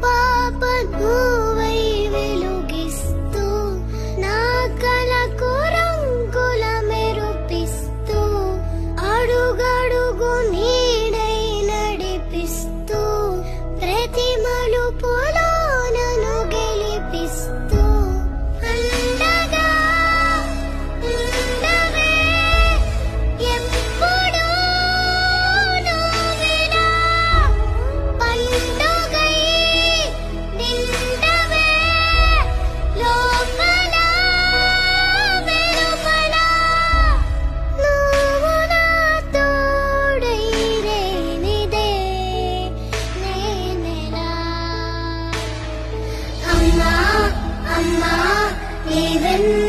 పాప నువ్వై వెలుగిస్తూ నా కలకు రంగుల మెరుపిస్తూ అడుగడుగు నీడై నడిపిస్తూ ప్రతి మలుపులో నన్ను గెలిపిస్తూ అండగా ఉండవే ఎప్పుడూ నువ్విలా పండుగై నిండవే లోపల వెలుపల నువ్వు నా తోడై రేనిదే నేనెలా అమ్మా అమ్మా నీవెన్న